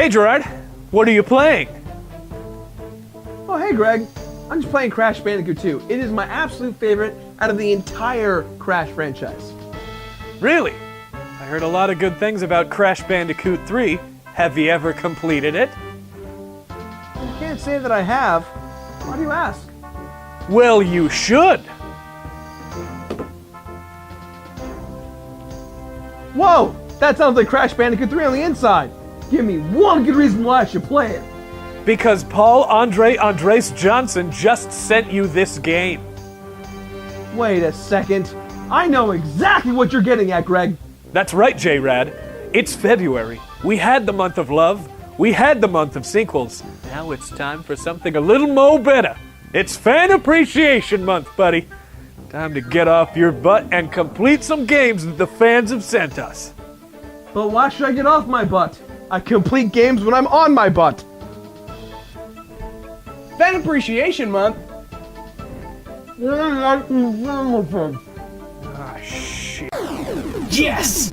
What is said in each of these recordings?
Hey Gerard, what are you playing? Oh, hey Greg. I'm just playing Crash Bandicoot 2. It is my absolute favorite out of the entire Crash franchise. Really? I heard a lot of good things about Crash Bandicoot 3. Have you ever completed it? I can't say that I have. Why do you ask? Well, you should. Whoa! That sounds like Crash Bandicoot 3 on the inside. Give me one good reason why I should play it. Because Paul Andres Johnson just sent you this game. Wait a second. I know exactly what you're getting at, Greg. That's right, J-Rad. It's February. We had the month of love. We had the month of sequels. Now it's time for something a little more better. It's Fan Appreciation Month, buddy. Time to get off your butt and complete some games that the fans have sent us. But why should I get off my butt? I complete games when I'm on my butt. Fan Appreciation Month? Ah, shit. Yes!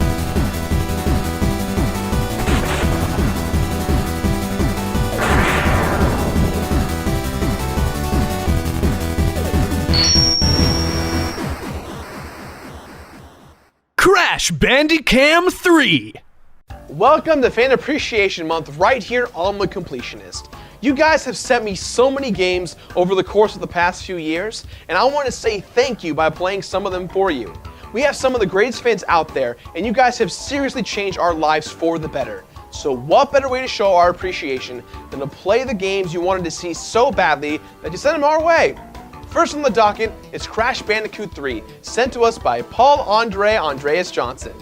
Crash Bandicam 3! Welcome to Fan Appreciation Month right here on The Completionist. You guys have sent me so many games over the course of the past few years, and I want to say thank you by playing some of them for you. We have some of the greatest fans out there, and you guys have seriously changed our lives for the better. So what better way to show our appreciation than to play the games you wanted to see so badly that you sent them our way? First on the docket is Crash Bandicoot 3, sent to us by Paul Andreas Johnson.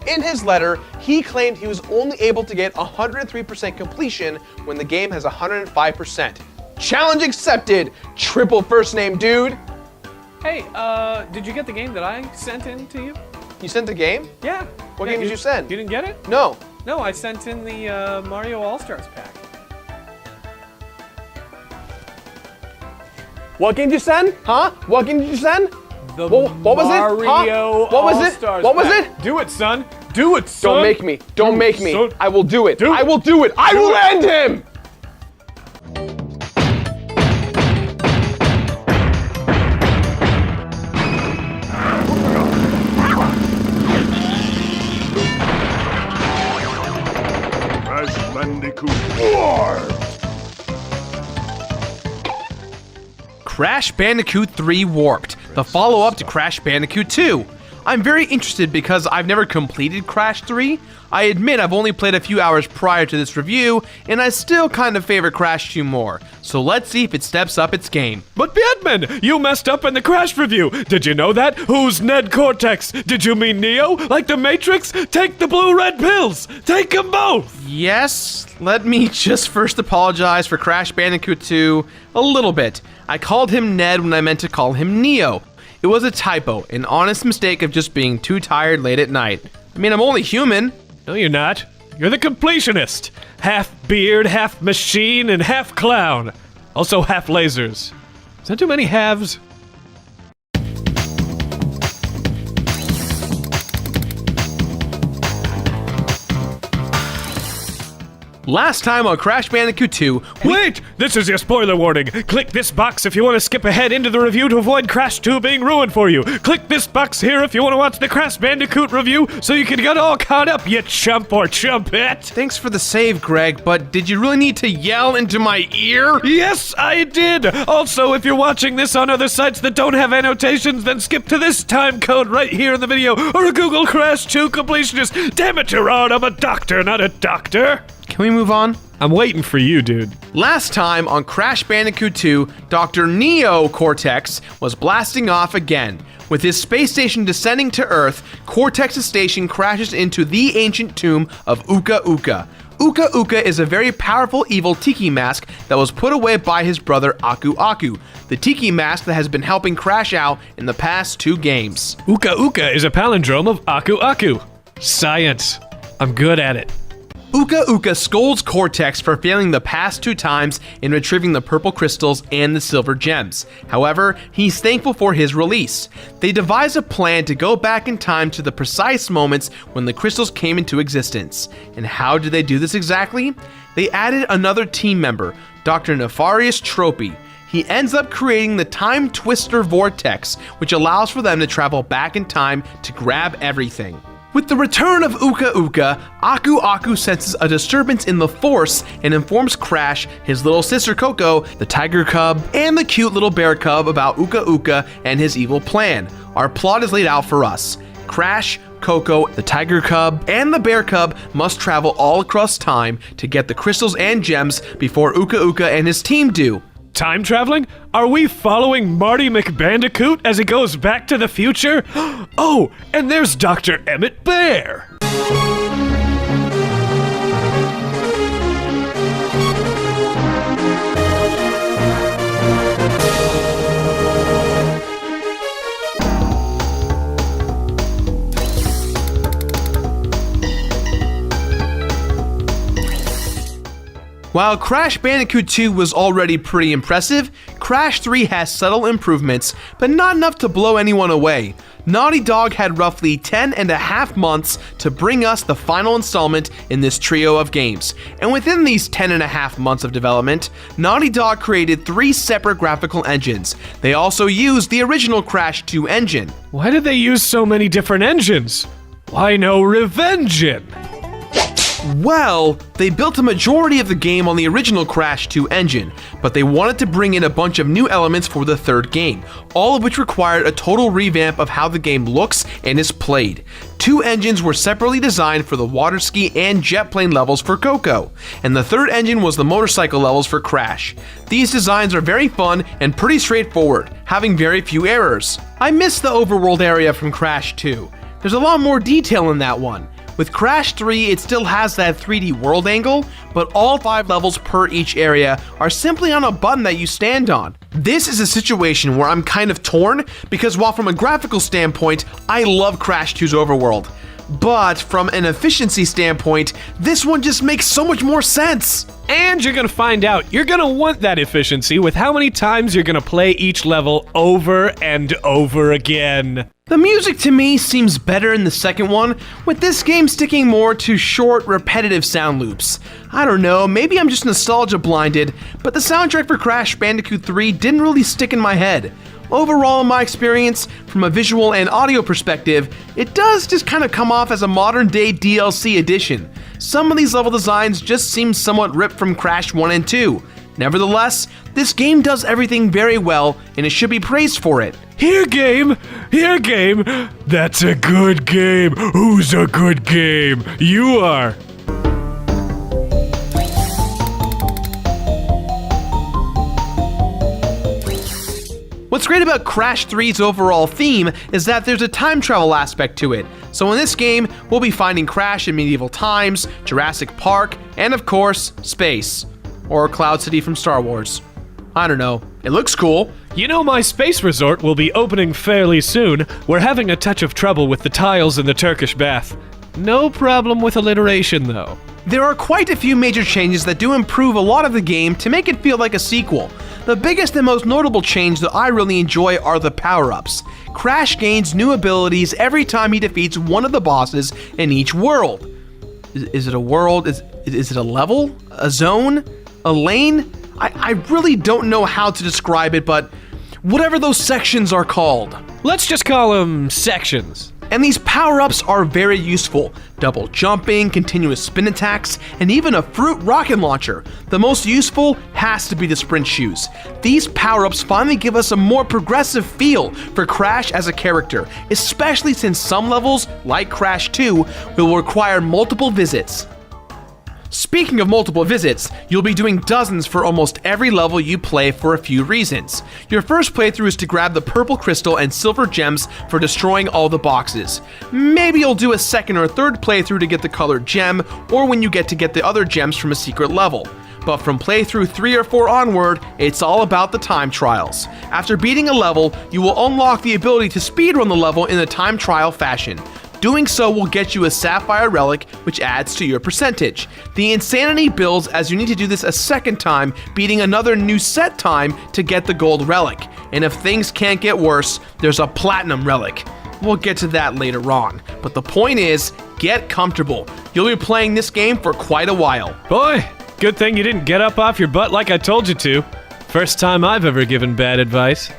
In his letter, he claimed he was only able to get 103% completion when the game has 105%. Challenge accepted, triple first name dude. Hey, did you get the game that I sent in to you? You sent the game? Yeah. What game did you send? You didn't get it? No. No, I sent in the Mario All-Stars pack. What game did you send? Huh? What game did you send? The what was it? Mario Huh? What was it? All-Stars What was pack. it? Do it, son. Do it, son. Don't make me. Don't make me. Son. I will do it. Do it. I will do it. I will end him! Crash Bandicoot 4! Crash Bandicoot 3 Warped, the follow-up to Crash Bandicoot 2. I'm very interested because I've never completed Crash 3. I admit I've only played a few hours prior to this review, and I still kind of favor Crash 2 more. So let's see if it steps up its game. But Batman, you messed up in the Crash review. Did you know that? Who's Ned Cortex? Did you mean Neo? Like the Matrix? Take the blue-red pills. Take them both. Yes, let me just first apologize for Crash Bandicoot 2 a little bit. I called him Ned when I meant to call him Neo. It was a typo, an honest mistake of just being too tired late at night. I mean, I'm only human. No, you're not. You're the Completionist. Half beard, half machine, and half clown. Also half lasers. Is that too many halves? Last time on Crash Bandicoot 2, Wait! This is your spoiler warning. Click this box if you want to skip ahead into the review to avoid Crash 2 being ruined for you. Click this box here if you want to watch the Crash Bandicoot review so you can get all caught up, you chump or chumpette. Thanks for the save, Greg, but did you really need to yell into my ear? Yes, I did! Also, if you're watching this on other sites that don't have annotations, then skip to this time code right here in the video, or Google Crash 2 Completionist. Damn it, Gerard, I'm a doctor, not a doctor. Can we move on? I'm waiting for you, dude. Last time on Crash Bandicoot 2, Dr. Neo Cortex was blasting off again. With his space station descending to Earth, Cortex's station crashes into the ancient tomb of Uka Uka. Uka Uka is a very powerful evil tiki mask that was put away by his brother Aku Aku, the tiki mask that has been helping Crash out in the past 2 games. Uka Uka is a palindrome of Aku Aku. Science. I'm good at it. Uka Uka scolds Cortex for failing the past 2 times in retrieving the purple crystals and the silver gems. However, he's thankful for his release. They devise a plan to go back in time to the precise moments when the crystals came into existence. And how did they do this exactly? They added another team member, Dr. Nefarious Tropy. He ends up creating the Time Twister Vortex, which allows for them to travel back in time to grab everything. With the return of Uka Uka, Aku Aku senses a disturbance in the Force and informs Crash, his little sister Coco, the tiger cub, and the cute little bear cub about Uka Uka and his evil plan. Our plot is laid out for us. Crash, Coco, the tiger cub, and the bear cub must travel all across time to get the crystals and gems before Uka Uka and his team do. Time traveling? Are we following Marty McBandicoot as he goes back to the future? Oh, and there's Dr. Emmett Bear! While Crash Bandicoot 2 was already pretty impressive, Crash 3 has subtle improvements, but not enough to blow anyone away. Naughty Dog had roughly 10.5 months to bring us the final installment in this trio of games, and within these 10.5 months of development, Naughty Dog created 3 separate graphical engines. They also used the original Crash 2 engine. Why did they use so many different engines? Why no Revengein? Well, they built a majority of the game on the original Crash 2 engine, but they wanted to bring in a bunch of new elements for the third game, all of which required a total revamp of how the game looks and is played. 2 engines were separately designed for the water ski and jet plane levels for Coco, and the third engine was the motorcycle levels for Crash. These designs are very fun and pretty straightforward, having very few errors. I miss the overworld area from Crash 2. There's a lot more detail in that one. With Crash 3, it still has that 3D world angle, but all 5 levels per each area are simply on a button that you stand on. This is a situation where I'm kind of torn, because while from a graphical standpoint, I love Crash 2's overworld, but from an efficiency standpoint, this one just makes so much more sense. And you're gonna find out you're gonna want that efficiency with how many times you're gonna play each level over and over again. The music to me seems better in the second one, with this game sticking more to short, repetitive sound loops. I don't know, maybe I'm just nostalgia blinded, but the soundtrack for Crash Bandicoot 3 didn't really stick in my head. Overall, in my experience, from a visual and audio perspective, it does just kind of come off as a modern day DLC edition. Some of these level designs just seem somewhat ripped from Crash 1 and 2. Nevertheless, this game does everything very well, and it should be praised for it. Here game, that's a good game. Who's a good game? You are. What's great about Crash 3's overall theme is that there's a time travel aspect to it. So in this game, we'll be finding Crash in medieval times, Jurassic Park, and of course, space. Or Cloud City from Star Wars. I don't know. It looks cool. You know, my space resort will be opening fairly soon. We're having a touch of trouble with the tiles in the Turkish bath. No problem with alliteration, though. There are quite a few major changes that do improve a lot of the game to make it feel like a sequel. The biggest and most notable change that I really enjoy are the power-ups. Crash gains new abilities every time he defeats one of the bosses in each world. Is it a world? Is it a level? A zone? A lane? I really don't know how to describe it, but whatever those sections are called. Let's just call them sections. And these power-ups are very useful. Double jumping, continuous spin attacks, and even a fruit rocket launcher. The most useful has to be the sprint shoes. These power-ups finally give us a more progressive feel for Crash as a character, especially since some levels, like Crash 2, will require multiple visits. Speaking of multiple visits, you'll be doing dozens for almost every level you play for a few reasons. Your first playthrough is to grab the purple crystal and silver gems for destroying all the boxes. Maybe you'll do a second or third playthrough to get the colored gem, or when you get the other gems from a secret level. But from playthrough 3 or 4 onward, it's all about the time trials. After beating a level, you will unlock the ability to speedrun the level in a time trial fashion. Doing so will get you a Sapphire Relic, which adds to your percentage. The insanity builds as you need to do this a second time, beating another new set time to get the Gold Relic. And if things can't get worse, there's a Platinum Relic. We'll get to that later on, but the point is, get comfortable. You'll be playing this game for quite a while. Boy, good thing you didn't get up off your butt like I told you to. First time I've ever given bad advice.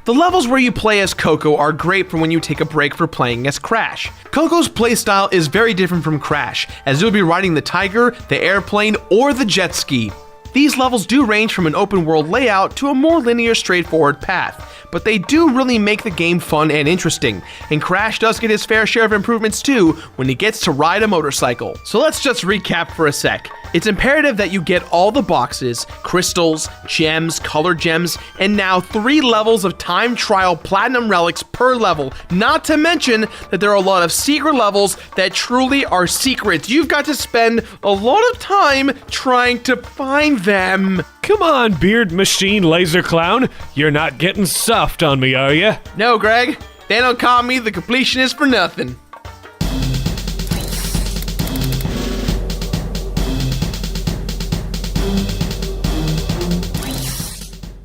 The levels where you play as Coco are great for when you take a break for playing as Crash. Coco's playstyle is very different from Crash, as you'll be riding the Tiger, the airplane, or the jet ski. These levels do range from an open world layout to a more linear, straightforward path, but they do really make the game fun and interesting, and Crash does get his fair share of improvements too when he gets to ride a motorcycle. So let's just recap for a sec. It's imperative that you get all the boxes, crystals, gems, color gems, and now 3 levels of time trial platinum relics per level, not to mention that there are a lot of secret levels that truly are secrets. You've got to spend a lot of time trying to find them. Come on, Beard Machine Laser Clown. You're not getting soft on me, are ya? No, Greg, they don't call me the Completionist for nothing.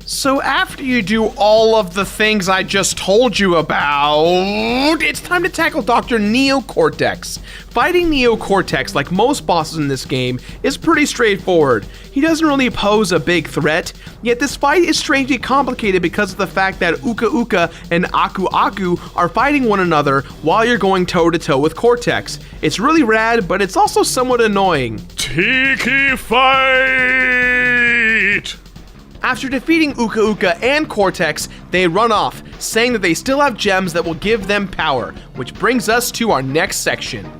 So after you do all of the things I just told you about, it's time to tackle Dr. Neocortex. Fighting Neocortex, like most bosses in this game, is pretty straightforward. He doesn't really pose a big threat, yet this fight is strangely complicated because of the fact that Uka Uka and Aku Aku are fighting one another while you're going toe-to-toe with Cortex. It's really rad, but it's also somewhat annoying. Tiki fight! After defeating Uka Uka and Cortex, they run off, saying that they still have gems that will give them power, which brings us to our next section.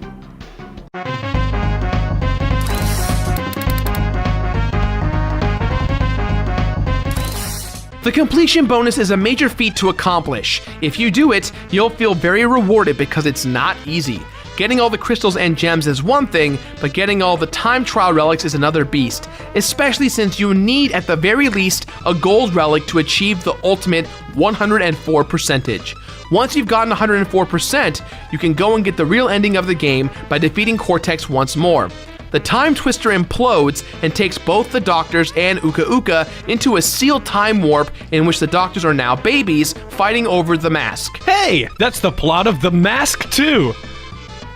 The completion bonus is a major feat to accomplish. If you do it, you'll feel very rewarded because it's not easy. Getting all the crystals and gems is one thing, but getting all the time trial relics is another beast, especially since you need at the very least a gold relic to achieve the ultimate 104 percentage. Once you've gotten 104%, you can go and get the real ending of the game by defeating Cortex once more. The Time Twister implodes and takes both the Doctors and Uka Uka into a sealed time warp in which the Doctors are now babies fighting over the mask. Hey, that's the plot of The Mask too.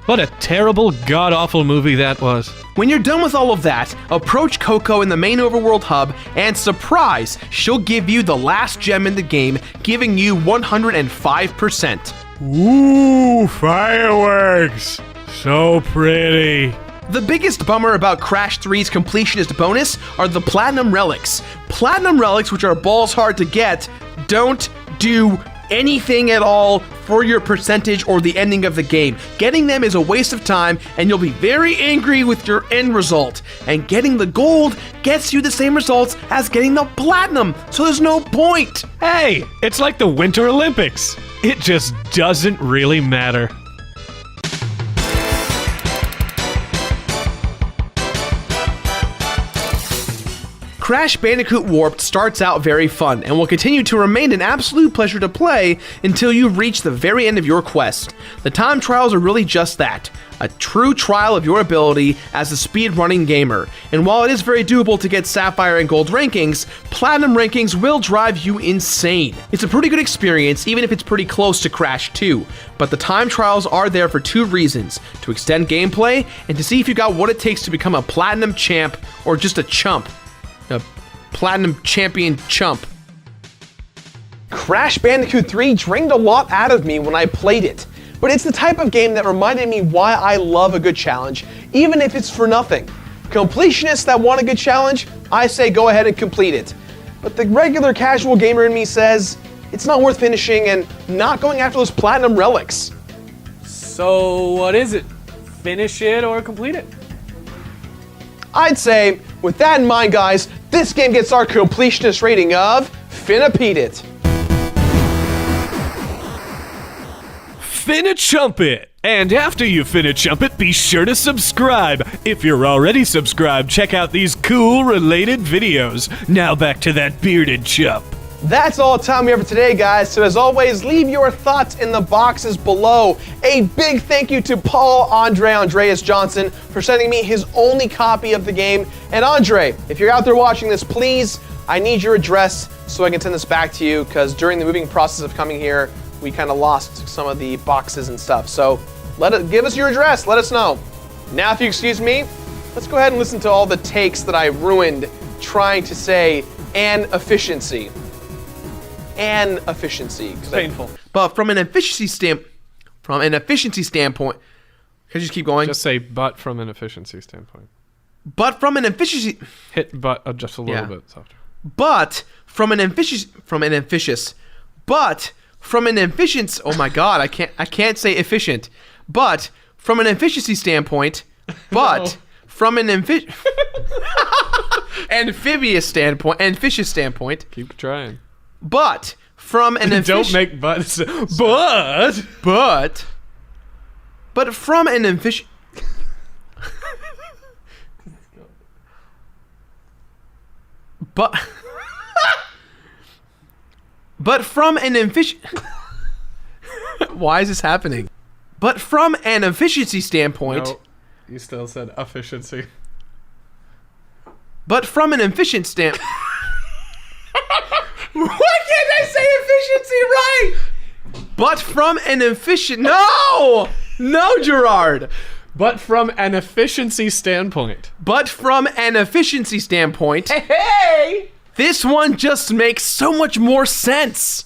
What a terrible, god-awful movie that was. When you're done with all of that, approach Coco in the main overworld hub, and surprise, she'll give you the last gem in the game, giving you 105%. Ooh, fireworks. So pretty. The biggest bummer about Crash 3's Completionist bonus are the Platinum Relics. Platinum Relics, which are balls hard to get, don't do anything at all for your percentage or the ending of the game. Getting them is a waste of time, and you'll be very angry with your end result. And getting the gold gets you the same results as getting the platinum, so there's no point. Hey, it's like the Winter Olympics. It just doesn't really matter. Crash Bandicoot Warped starts out very fun and will continue to remain an absolute pleasure to play until you reach the very end of your quest. The time trials are really just that, a true trial of your ability as a speedrunning gamer. And while it is very doable to get Sapphire and Gold rankings, Platinum rankings will drive you insane. It's a pretty good experience even if it's pretty close to Crash 2, but the time trials are there for 2 reasons, to extend gameplay and to see if you got what it takes to become a Platinum champ or just a chump. A Platinum champion chump. Crash Bandicoot 3 drained a lot out of me when I played it, but it's the type of game that reminded me why I love a good challenge, even if it's for nothing. Completionists that want a good challenge, I say go ahead and complete it. But the regular casual gamer in me says it's not worth finishing and not going after those platinum relics. So what is it? Finish it or complete it? I'd say, with that in mind, guys, this game gets our completionist rating of Finna-peat it. Finna chump it! And after you finna chump it, be sure to subscribe. If you're already subscribed, check out these cool related videos. Now back to that bearded chump. That's all the time we have for today, guys. So as always, leave your thoughts in the boxes below. A big thank you to Paul Andreas Johnson for sending me his only copy of the game. And Andre, if you're out there watching this, please, I need your address so I can send this back to you, because during the moving process of coming here, we kind of lost some of the boxes and stuff. So give us your address, let us know. Now, if you excuse me, let's go ahead and listen to all the takes that I ruined trying to say "and efficiency." And efficiency. Painful. But from an efficiency standpoint, can I just keep going? Just say "but" from an efficiency standpoint. But from an efficiency, Hit "but" just a little Yeah. bit softer. but from an efficiency, oh my god, I can't say efficient. But from an efficiency standpoint, but from an amphibious standpoint, Keep trying. but from an Don't make "buts." but from an efficient but from an efficient why is this happening? But from an efficiency standpoint, No, you still said efficiency. but from an efficient stand. Why can't I say efficiency right? But from an efficient. No, Gerard. But from an efficiency standpoint. But from an efficiency standpoint, hey, this one just makes so much more sense.